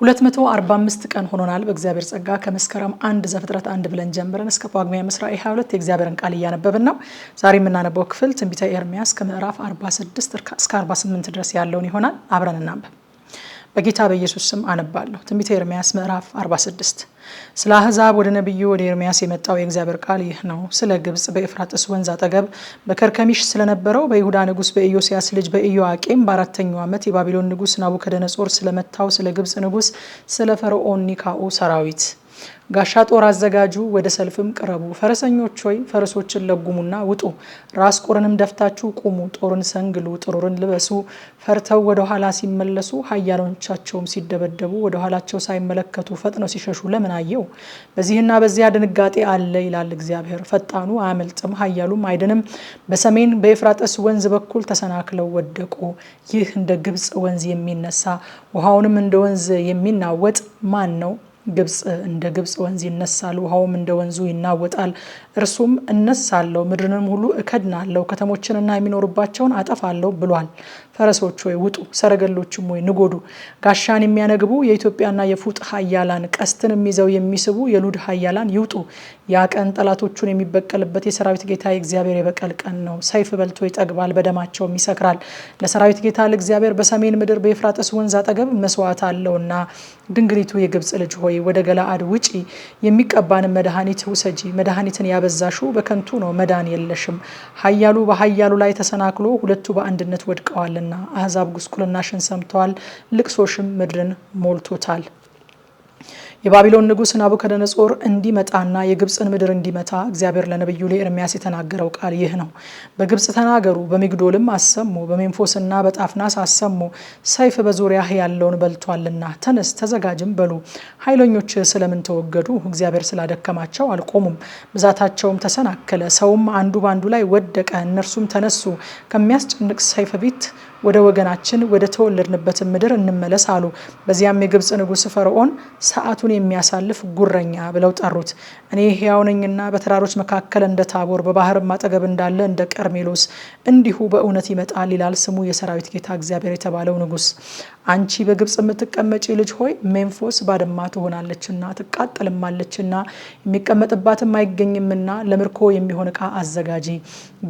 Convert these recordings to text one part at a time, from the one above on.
245 ቀን ሆኖናል በእግዚአብሔር ጸጋ ከመስከረም 1 ዘፍጥረት 1 ብለን ጀምረን እስከ ጳጉሜ ራዕይ 22 የእግዚአብሔርን ቃል እያነበብን ነው። ዛሬ የምናነበው ክፍል ትንቢተ ኤርምያስ ከምዕራፍ 46 እስከ 48 ድረስ ያለውን ይሆናል። አብረን እናንብብ። በጌታ በኢየሱስ ስም አነባለሁ። ትንቢተ ኤርምያስ ምዕራፍ 46። ስለ አሕዛብ ወደ ነብዩ ወደ ኤርምያስ የመጣው የእግዚአብሔር ቃል ይህ ነው። ስለ ግብጽ በኤፍራጥስ ወንዝ አጠገብ በከርከሚሽ ስለነበረው በይሁዳ ንጉስ በኢዮስያስ ልጅ በኢዮአቄም በአራተኛው ዓመት የባቢሎን ንጉስ ናቡከደነጾር ስለመታው ስለ ግብጽ ንጉስ ስለ ፈርዖን ኒካኡ ሰራዊት ጋሻ ጦር አዘጋጁ፣ ወደ ሰልፍም ቅረቡ። ፈረሰኞች ሆይ ፈረሶችን ለጉሙና ውጡ፣ ራስ ቁርንም ደፍታችሁ ቁሙ፣ ጦርን ሰንግሉ፣ ጥሩርን ልበሱ። ፈርተው ወደ ኋላ ሲመለሱ ኃያላኖቻቸውም ሲደበደቡ ወደ ኋላቸው ሳይመለከቱ ፈጥነው ሲሸሹ ለምን አየው? በዚህና በዚያ ድንጋጤ አለ ይላል እግዚአብሔር። ፈጣኑ አያመልጥም፣ ኃያሉም አይድንም። በሰሜን በኤፍራጥስ ወንዝ በኩል ተሰናክለው ወደቁ። ይህ እንደ ግብጽ ወንዝ የሚነሳ ውሃውንም እንደ ወንዝ የሚናወጥ ማን ነው? ግብጽ እንደ ግብጽ ወንዝ ይነሳል፣ ውሃውም እንደ ወንዙ ይናወጣል። እርሱም እነሳለሁ፣ ምድርንም ሁሉ እከድናለሁ፣ ከተሞችንና የሚኖሩባቸውን አጠፋለሁ ብሏል። ፈረሶች ሆይ ውጡ፣ ሰረገሎችም ሆይ ንጎዱ። ጋሻን የሚያነግቡ የኢትዮጵያና የፉጥ ኃያላን፣ ቀስትንም ይዘው የሚስቡ የሉድ ኃያላን ይውጡ። ያ ቀን ጠላቶቹን የሚበቀልበት የሰራዊት ጌታ የእግዚአብሔር የበቀል ቀን ነው። ሰይፍ በልቶ ይጠግባል፣ በደማቸውም ይሰክራል። ለሰራዊት ጌታ ለእግዚአብሔር በሰሜን ምድር በኤፍራጥስ ወንዝ አጠገብ መስዋዕት አለውና። ድንግሊቱ የግብጽ ልጅ ሆይ ወደ ገለአድ ውጪ፣ የሚቀባንም መድኃኒት ውሰጂ። መድኃኒትን ያበዛሹ በከንቱ ነው፣ መዳን የለሽም። ኃያሉ በኃያሉ ላይ ተሰናክሎ ሁለቱ በአንድነት ወድቀዋልና። አሕዛብ ጉስቁልናሽን ሰምተዋል፣ ልቅሶሽም ምድርን ሞልቶታል። የባቢሎን ንጉስ ናቡከደነጾር እንዲመጣና የግብጽን ምድር እንዲመታ እግዚአብሔር ለነብዩ ለኤርምያስ የተናገረው ቃል ይህ ነው። በግብጽ ተናገሩ፣ በሚግዶልም አሰሙ፣ በሜምፎስና በጣፍናስ አሰሙ። ሰይፍ በዙሪያህ ያለውን በልቷልና ተነስ ተዘጋጅም በሉ። ኃይለኞች ስለምን ተወገዱ? እግዚአብሔር ስላደከማቸው አልቆሙም፣ ብዛታቸውም ተሰናከለ። ሰውም አንዱ ባንዱ ላይ ወደቀ። እነርሱም ተነሱ፣ ከሚያስጨንቅ ሰይፍ ፊት ወደ ወገናችን ወደ ተወለድንበት ምድር እንመለስ አሉ። በዚያም የግብጽ ንጉስ ፈርዖን ሰዓቱን የሚያሳልፍ ጉረኛ ብለው ጠሩት። እኔ ሕያው ነኝና በተራሮች መካከል እንደ ታቦር በባህር አጠገብ እንዳለ እንደ ቀርሜሎስ እንዲሁ በእውነት ይመጣል ይላል ስሙ የሰራዊት ጌታ እግዚአብሔር የተባለው ንጉስ። አንቺ በግብጽ የምትቀመጪ ልጅ ሆይ ሜምፎስ ባድማ ትሆናለችና ትቃጠልማለችና የሚቀመጥባትም አይገኝምና ለምርኮ የሚሆን ዕቃ አዘጋጂ።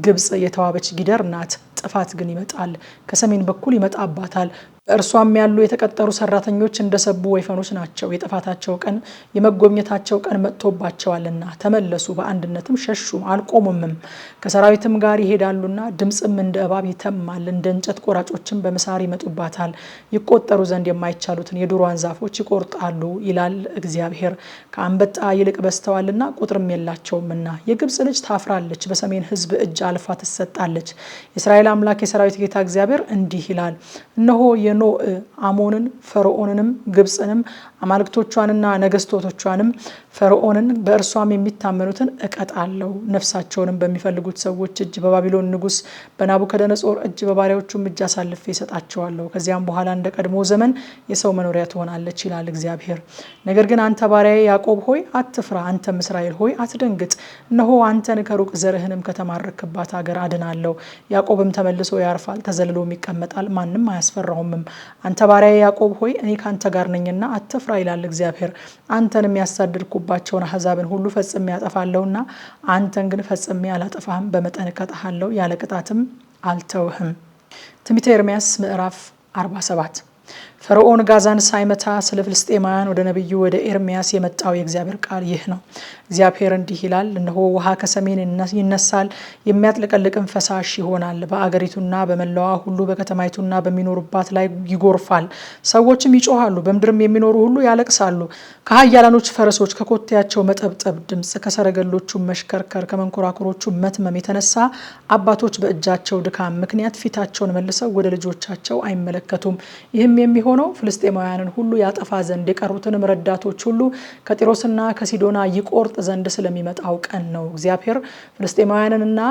ግብጽ የተዋበች ጊደር ናት፣ ጥፋት ግን ይመጣል፣ ከሰሜን በኩል ይመጣባታል። እርሷም ያሉ የተቀጠሩ ሰራተኞች እንደሰቡ ወይፈኖች ናቸው። የጥፋታቸው ቀን የመጎብኘታቸው ቀን መጥቶባቸዋልና ተመለሱ፣ በአንድነትም ሸሹ፣ አልቆሙምም። ከሰራዊትም ጋር ይሄዳሉና ድምጽም እንደ እባብ ይተማል፣ እንደ እንጨት ቆራጮችም በመሳር ይመጡባታል። ይቆጠሩ ዘንድ የማይቻሉትን የዱሯን ዛፎች ይቆርጣሉ ይላል እግዚአብሔር። ከአንበጣ ይልቅ በዝተዋልና ቁጥርም የላቸውምና። የግብጽ ልጅ ታፍራለች፣ በሰሜን ሕዝብ እጅ አልፋ ትሰጣለች። የእስራኤል አምላክ የሰራዊት ጌታ እግዚአብሔር እንዲህ ይላል፣ እነሆ ኖእ አሞንን ፈርዖንንም ግብጽንም አማልክቶቿንና ነገስቶቿንም ፈርዖንን በእርሷም የሚታመኑትን እቀጣለሁ። ነፍሳቸውንም በሚፈልጉት ሰዎች እጅ በባቢሎን ንጉስ በናቡከደነጾር እጅ በባሪያዎቹም እጅ አሳልፌ እሰጣቸዋለሁ። ከዚያም በኋላ እንደ ቀድሞ ዘመን የሰው መኖሪያ ትሆናለች ይላል እግዚአብሔር። ነገር ግን አንተ ባሪያዬ ያዕቆብ ሆይ አትፍራ፣ አንተም እስራኤል ሆይ አትደንግጥ። እነሆ አንተን ከሩቅ ዘርህንም ከተማረክባት ሀገር አድናለሁ። ያዕቆብም ተመልሶ ያርፋል፣ ተዘልሎም ይቀመጣል፣ ማንም አያስፈራውም። አንተ ባሪያዬ ያዕቆብ ሆይ እኔ ካንተ ጋር ነኝና አትፍራ ይላል እግዚአብሔር። አንተን የሚያሳድድኩባቸውን አሕዛብን ሁሉ ፈጽሜ ያጠፋለሁና አንተን ግን ፈጽሜ አላጠፋህም፣ በመጠን እቀጣሃለሁ፣ ያለ ቅጣትም አልተውህም። ትንቢተ ኤርምያስ ምዕራፍ 47። ፈርዖን ጋዛን ሳይመታ ስለ ፍልስጤማውያን ወደ ነብዩ ወደ ኤርምያስ የመጣው የእግዚአብሔር ቃል ይህ ነው። እግዚአብሔር እንዲህ ይላል፣ እነሆ ውሃ ከሰሜን ይነሳል፣ የሚያጥለቀልቅም ፈሳሽ ይሆናል፣ በአገሪቱና በመላዋ ሁሉ በከተማይቱና በሚኖሩባት ላይ ይጎርፋል። ሰዎችም ይጮሃሉ፣ በምድርም የሚኖሩ ሁሉ ያለቅሳሉ። ከኃያላኖች ፈረሶች ከኮቴያቸው መጠብጠብ ድምፅ፣ ከሰረገሎቹ መሽከርከር፣ ከመንኮራኩሮቹ መትመም የተነሳ አባቶች በእጃቸው ድካም ምክንያት ፊታቸውን መልሰው ወደ ልጆቻቸው አይመለከቱም። ይህም የሚሆነው ፍልስጤማውያንን ሁሉ ያጠፋ ዘንድ የቀሩትንም ረዳቶች ሁሉ ከጢሮስና ከሲዶና ይቆርጥ ዘንድ ስለሚመጣው ቀን ነው። እግዚአብሔር ፍልስጤማውያንንና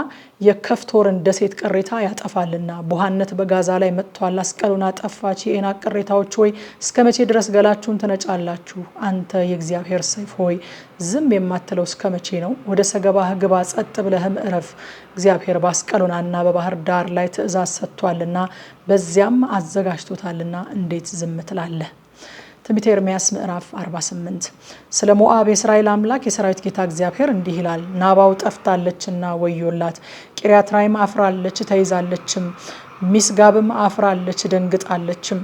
የከፍቶርን ደሴት ቅሬታ ያጠፋልና። ቡሃነት በጋዛ ላይ መጥቷል፣ አስቀሎና ጠፋች። የዔናቅ ቅሬታዎች ሆይ እስከ መቼ ድረስ ገላችሁን ትነጫላችሁ? አንተ የእግዚአብሔር ሰይፍ ሆይ ዝም የማትለው እስከ መቼ ነው? ወደ ሰገባህ ግባ፣ ጸጥ ብለህም እረፍ። እግዚአብሔር በአስቀሎናና በባህር ዳር ላይ ትእዛዝ ሰጥቷልና በዚያም አዘጋጅቶታልና እንዴት ዝም ትላለህ? ትንቢተ ኤርምያስ ምዕራፍ 48 ስለ ሞዓብ የእስራኤል አምላክ የሰራዊት ጌታ እግዚአብሔር እንዲህ ይላል። ናባው ጠፍታለችና ወዮላት፣ ቂርያትራይም አፍራለች ተይዛለችም፣ ሚስጋብም አፍራለች ደንግጣለችም።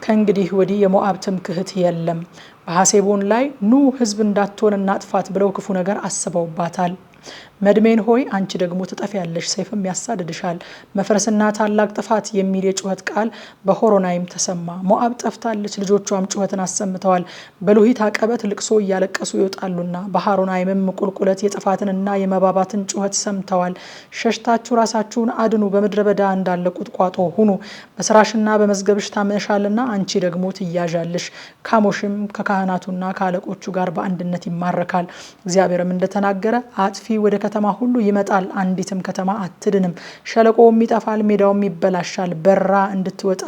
ከእንግዲህ ወዲህ የሞዓብ ትምክህት የለም። በሐሴቦን ላይ ኑ ሕዝብ እንዳትሆን እናጥፋት ብለው ክፉ ነገር አስበውባታል። መድሜን ሆይ አንቺ ደግሞ ትጠፊያለሽ፣ ሰይፍም ያሳድድሻል፣ መፍረስና ታላቅ ጥፋት የሚል የጩኸት ቃል በሆሮናይም ተሰማ። ሞዓብ ጠፍታለች፣ ልጆቿም ጩኸትን አሰምተዋል። በሉሂት አቀበት ልቅሶ እያለቀሱ ይወጣሉና በሆሮናይምም ቁልቁለት የጥፋትንና የመባባትን ጩኸት ሰምተዋል። ሸሽታችሁ ራሳችሁን አድኑ፣ በምድረ በዳ እንዳለ ቁጥቋጦ ሁኑ። በስራሽና በመዝገብሽ ታምነሻልና አንቺ ደግሞ ትያዣለሽ። ካሞሽም ከካህናቱና ከአለቆቹ ጋር በአንድነት ይማረካል። እግዚአብሔርም እንደተናገረ አጥፊ ወደ ከተማ ሁሉ ይመጣል፣ አንዲትም ከተማ አትድንም። ሸለቆውም ይጠፋል፣ ሜዳውም ይበላሻል። በራ እንድትወጣ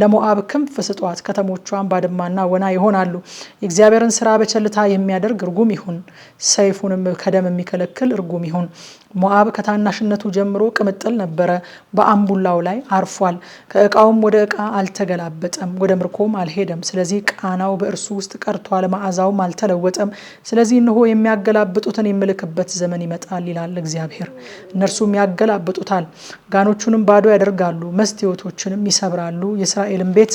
ለሞዓብ ክንፍ ስጧት፣ ከተሞቿን ባድማና ወና ይሆናሉ። የእግዚአብሔርን ስራ በቸልታ የሚያደርግ ርጉም ይሁን፣ ሰይፉንም ከደም የሚከለክል ርጉም ይሁን። ሞዓብ ከታናሽነቱ ጀምሮ ቅምጥል ነበረ፣ በአምቡላው ላይ አርፏል። ከእቃውም ወደ እቃ አልተገላበጠም፣ ወደ ምርኮም አልሄደም። ስለዚህ ቃናው በእርሱ ውስጥ ቀርቷል፣ መዓዛውም አልተለወጠም። ስለዚህ እነሆ የሚያገላብጡትን የምልክበት ዘመን ይመጣል ይላል እግዚአብሔር። እነርሱም ያገላብጡታል፣ ጋኖቹንም ባዶ ያደርጋሉ፣ መስታወቶችንም ይሰብራሉ። የእስራኤልን ቤት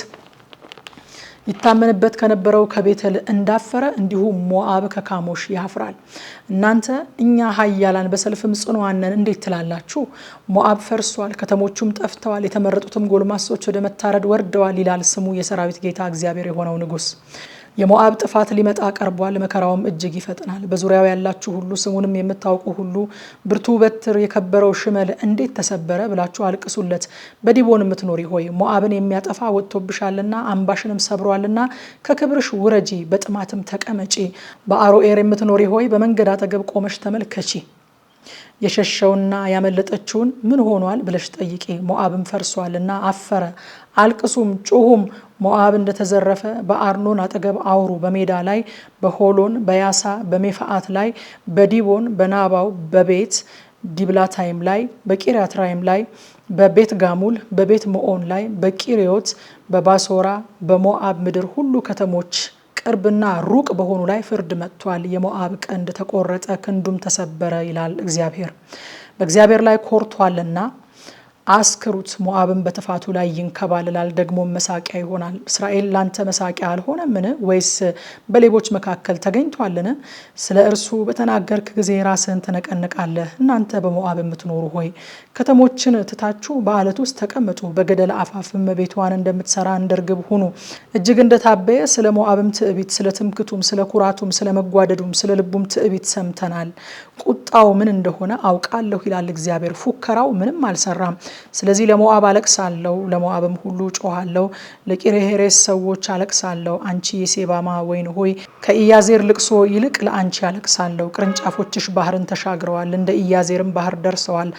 ይታመንበት ከነበረው ከቤተል እንዳፈረ እንዲሁ ሞዓብ ከካሞሽ ያፍራል። እናንተ እኛ ኃያላን በሰልፍም ጽኑዓን ነን እንዴት ትላላችሁ? ሞዓብ ፈርሷል፣ ከተሞቹም ጠፍተዋል፣ የተመረጡትም ጎልማሶች ወደ መታረድ ወርደዋል ይላል ስሙ የሰራዊት ጌታ እግዚአብሔር የሆነው ንጉሥ። የሞዓብ ጥፋት ሊመጣ ቀርቧል፣ መከራውም እጅግ ይፈጥናል። በዙሪያው ያላችሁ ሁሉ ስሙንም የምታውቁ ሁሉ ብርቱ በትር የከበረው ሽመል እንዴት ተሰበረ ብላችሁ አልቅሱለት። በዲቦን የምትኖሪ ሆይ ሞዓብን የሚያጠፋ ወጥቶብሻልና አምባሽንም ሰብሯልና ከክብርሽ ውረጂ፣ በጥማትም ተቀመጪ። በአሮኤር የምትኖሪ ሆይ በመንገድ አጠገብ ቆመሽ ተመልከቺ። የሸሸውና ያመለጠችውን ምን ሆኗል ብለሽ ጠይቂ። ሞዓብም ፈርሷልና አፈረ፣ አልቅሱም ጩሁም። ሞዓብ እንደተዘረፈ በአርኖን አጠገብ አውሩ። በሜዳ ላይ በሆሎን በያሳ በሜፋአት ላይ በዲቦን በናባው በቤት ዲብላታይም ላይ በቂርያትራይም ላይ በቤት ጋሙል በቤት መኦን ላይ በቂሪዮት በባሶራ በሞዓብ ምድር ሁሉ ከተሞች ቅርብና ሩቅ በሆኑ ላይ ፍርድ መጥቷል። የሞዓብ ቀንድ ተቆረጠ፣ ክንዱም ተሰበረ ይላል እግዚአብሔር። በእግዚአብሔር ላይ ኮርቷልና አስክሩት። ሞዓብን በጥፋቱ ላይ ይንከባልላል፣ ደግሞ መሳቂያ ይሆናል። እስራኤል ላንተ መሳቂያ አልሆነምን? ወይስ በሌቦች መካከል ተገኝቷልን? ስለ እርሱ በተናገርክ ጊዜ ራስህን ትነቀንቃለህ። እናንተ በሞዓብ የምትኖሩ ሆይ ከተሞችን ትታችሁ በአለት ውስጥ ተቀመጡ። በገደል አፋፍም ቤቷን እንደምትሰራ እንደ ርግብ ሁኑ። እጅግ እንደታበየ ስለ ሞዓብም ትዕቢት፣ ስለ ትምክቱም፣ ስለ ኩራቱም፣ ስለ መጓደዱም፣ ስለ ልቡም ትዕቢት ሰምተናል። ቁጣው ምን እንደሆነ አውቃለሁ ይላል እግዚአብሔር። ፉከራው ምንም አልሰራም። ስለዚህ ለሞዓብ አለቅሳለሁ፣ ለሞዓብም ሁሉ ጮሃለሁ። ለቂርሔሬስ ሰዎች አለቅሳለሁ። አንቺ የሴባማ ወይን ሆይ ከኢያዜር ልቅሶ ይልቅ ለአንቺ አለቅሳለሁ። ቅርንጫፎችሽ ባህርን ተሻግረዋል፣ እንደ ኢያዜርም ባህር ደርሰዋል።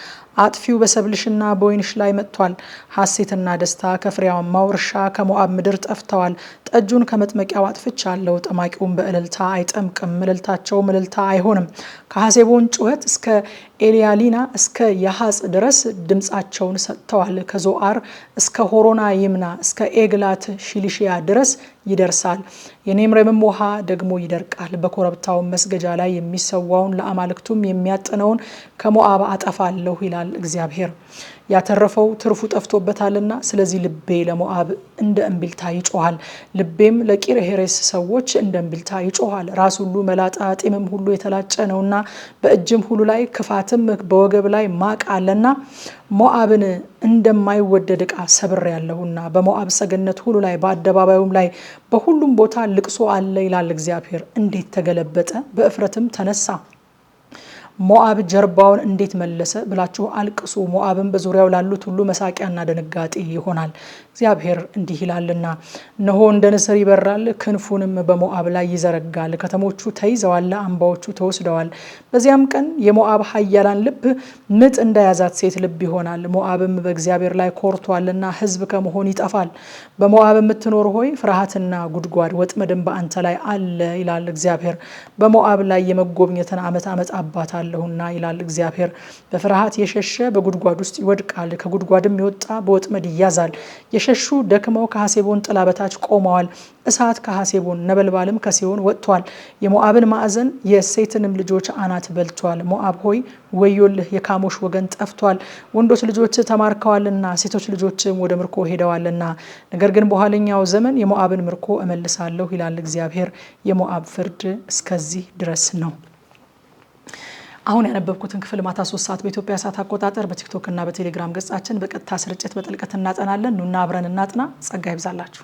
አጥፊው በሰብልሽና በወይንሽ ላይ መጥቷል። ሐሴትና ደስታ ከፍሬያማው እርሻ ከሞዓብ ምድር ጠፍተዋል። ጠጁን ከመጥመቂያው አጥፍቻለሁ፣ ጠማቂውን በእልልታ አይጠምቅም፣ እልልታቸውም እልልታ አይሆንም። ከሐሴቦን ጩኸት እስከ ኤልያሊና እስከ ያሐጽ ድረስ ድምፃቸውን ሰጥተዋል። ከዞአር እስከ ሆሮና ይምና እስከ ኤግላት ሺሊሽያ ድረስ ይደርሳል። የኔምሬምም ውሃ ደግሞ ይደርቃል። በኮረብታውን መስገጃ ላይ የሚሰዋውን ለአማልክቱም የሚያጥነውን ከሞዓብ አጠፋለሁ ይላል እግዚአብሔር። ያተረፈው ትርፉ ጠፍቶበታልና፣ ስለዚህ ልቤ ለሞዓብ እንደ እምቢልታ ይጮሃል፣ ልቤም ለቂርሔሬስ ሰዎች እንደ እምቢልታ ይጮሃል። ራስ ሁሉ መላጣ ጢምም ሁሉ የተላጨ ነውና፣ በእጅም ሁሉ ላይ ክፋትም በወገብ ላይ ማቅ አለና፣ ሞዓብን እንደማይወደድ ዕቃ ሰብር ያለሁና በሞዓብ ሰገነት ሁሉ ላይ በአደባባዩም ላይ በሁሉም ቦታ ልቅሶ አለ ይላል እግዚአብሔር። እንዴት ተገለበጠ፣ በእፍረትም ተነሳ። ሞዓብ ጀርባውን እንዴት መለሰ ብላችሁ አልቅሱ። ሞዓብን በዙሪያው ላሉት ሁሉ መሳቂያና ደንጋጤ ይሆናል። እግዚአብሔር እንዲህ ይላልና፣ እነሆ እንደ ንስር ይበራል፣ ክንፉንም በሞዓብ ላይ ይዘረጋል። ከተሞቹ ተይዘዋል፣ አምባዎቹ ተወስደዋል። በዚያም ቀን የሞዓብ ኃያላን ልብ ምጥ እንደያዛት ሴት ልብ ይሆናል። ሞዓብም በእግዚአብሔር ላይ ኮርቷልና ሕዝብ ከመሆን ይጠፋል። በሞዓብ የምትኖር ሆይ ፍርሃትና ጉድጓድ ወጥመድም በአንተ ላይ አለ ይላል እግዚአብሔር። በሞዓብ ላይ የመጎብኘትን ዓመት አመጣባታለሁ፣ አደርጋለሁና ይላል እግዚአብሔር። በፍርሃት የሸሸ በጉድጓድ ውስጥ ይወድቃል፣ ከጉድጓድም የወጣ በወጥመድ ይያዛል። የሸሹ ደክመው ከሐሴቦን ጥላ በታች ቆመዋል። እሳት ከሐሴቦን ነበልባልም ከሴዎን ወጥቷል። የሞዓብን ማዕዘን የሴትንም ልጆች አናት በልቷል። ሞዓብ ሆይ ወዮልህ፣ የካሞሽ ወገን ጠፍቷል። ወንዶች ልጆች ተማርከዋልና ሴቶች ልጆችም ወደ ምርኮ ሄደዋልና። ነገር ግን በኋለኛው ዘመን የሞዓብን ምርኮ እመልሳለሁ ይላል እግዚአብሔር። የሞዓብ ፍርድ እስከዚህ ድረስ ነው። አሁን ያነበብኩትን ክፍል ማታ 3 ሰዓት በኢትዮጵያ ሰዓት አቆጣጠር በቲክቶክ እና በቴሌግራም ገጻችን በቀጥታ ስርጭት በጥልቀት እናጠናለን። ኑና አብረን እናጥና። ጸጋ ይብዛላችሁ።